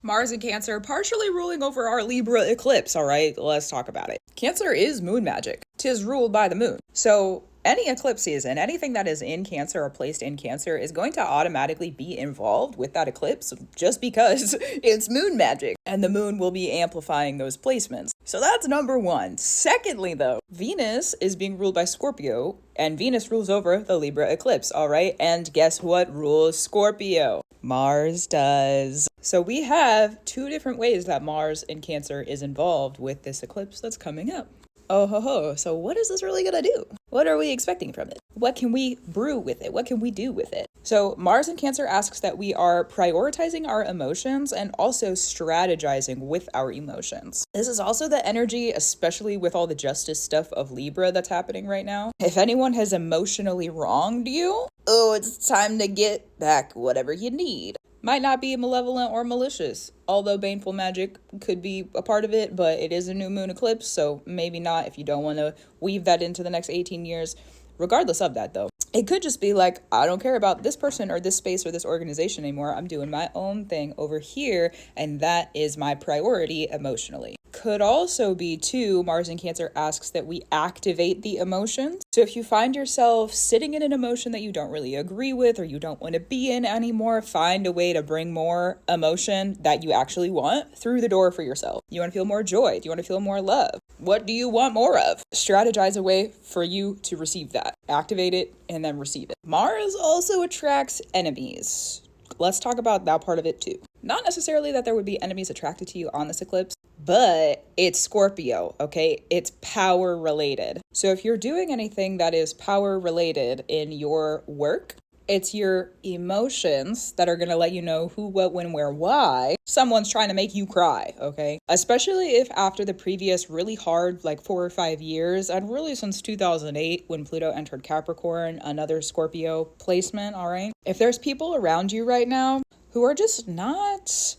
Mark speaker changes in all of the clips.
Speaker 1: Mars in Cancer partially ruling over our Libra eclipse, all right? Let's talk about it. Cancer is moon magic. 'Tis ruled by the moon. So any eclipse season, anything that is in Cancer or placed in Cancer is going to automatically be involved with that eclipse just because it's moon magic. And the moon will be amplifying those placements. So that's number one. Secondly, though, Venus is being ruled by Scorpio, and Venus rules over the Libra eclipse, all right? And guess what rules Scorpio? Mars does. So we have two different ways that Mars in Cancer is involved with this eclipse that's coming up. Oh ho ho, so what is this really gonna do? What are we expecting from it? What can we brew with it? What can we do with it? So Mars in Cancer asks that we are prioritizing our emotions and also strategizing with our emotions. This is also the energy, especially with all the justice stuff of Libra that's happening right now. If anyone has emotionally wronged you, oh, it's time to get back whatever you need. Might not be malevolent or malicious, although baneful magic could be a part of it, but it is a new moon eclipse, so maybe not if you don't want to weave that into the next 18 years. Regardless of that, though, it could just be like, I don't care about this person or this space or this organization anymore. I'm doing my own thing over here, and that is my priority emotionally. Could also be, too, Mars in Cancer asks that we activate the emotions. So if you find yourself sitting in an emotion that you don't really agree with or you don't want to be in anymore, find a way to bring more emotion that you actually want through the door for yourself. You want to feel more joy? Do you want to feel more love? What do you want more of? Strategize a way for you to receive that. Activate it and then receive it. Mars also attracts enemies. Let's talk about that part of it too. Not necessarily that there would be enemies attracted to you on this eclipse, but it's Scorpio, okay? It's power related. So if you're doing anything that is power related in your work, it's your emotions that are going to let you know who, what, when, where, why someone's trying to make you cry, okay? Especially if after the previous really hard, like 4 or 5 years, and really since 2008 when Pluto entered Capricorn, another Scorpio placement, all right? If there's people around you right now who are just not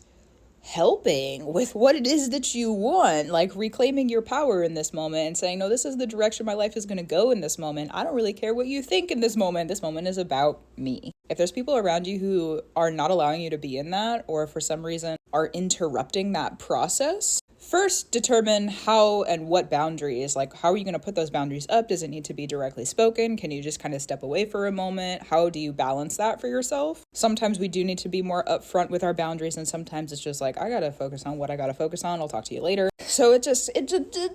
Speaker 1: helping with what it is that you want, like reclaiming your power in this moment and saying, no, this is the direction my life is going to go in this moment. I don't really care what you think in this moment. This moment is about me. If there's people around you who are not allowing you to be in that, or for some reason are interrupting that process, first determine how and what boundaries, like how are you going to put those boundaries up? Does it need to be directly spoken? Can you just kind of step away for a moment? How do you balance that for yourself? Sometimes we do need to be more upfront with our boundaries, and sometimes it's just like, I got to focus on what I got to focus on. I'll talk to you later. So it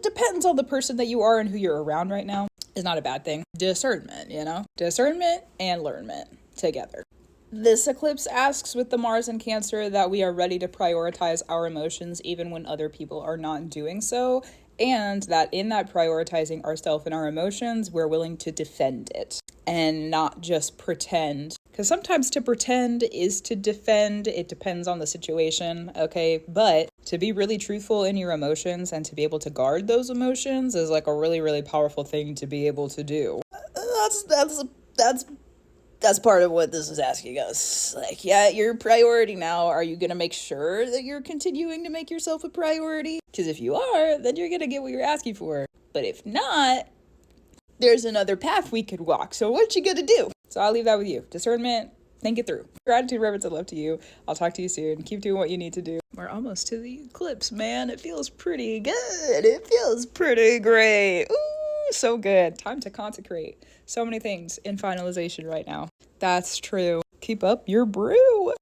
Speaker 1: depends on the person that you are and who you're around right now. Is not a bad thing. Discernment, you know? Discernment and learnment together. This eclipse asks with the Mars in Cancer that we are ready to prioritize our emotions even when other people are not doing so, and that in that prioritizing ourselves and our emotions, we're willing to defend it and not just pretend. Because sometimes to pretend is to defend. It depends on the situation, okay? But to be really truthful in your emotions and to be able to guard those emotions is like a really, really powerful thing to be able to do. That's part of what this is asking us. Like, yeah, your priority now. Are you going to make sure that you're continuing to make yourself a priority? Because if you are, then you're going to get what you're asking for. But if not, there's another path we could walk. So what you going to do? So I'll leave that with you. Discernment, think it through. Gratitude, reverence, and love to you. I'll talk to you soon. Keep doing what you need to do. We're almost to the eclipse, man. It feels pretty good. It feels pretty great. Ooh, so good. Time to consecrate. So many things in finalization right now. That's true. Keep up your brew.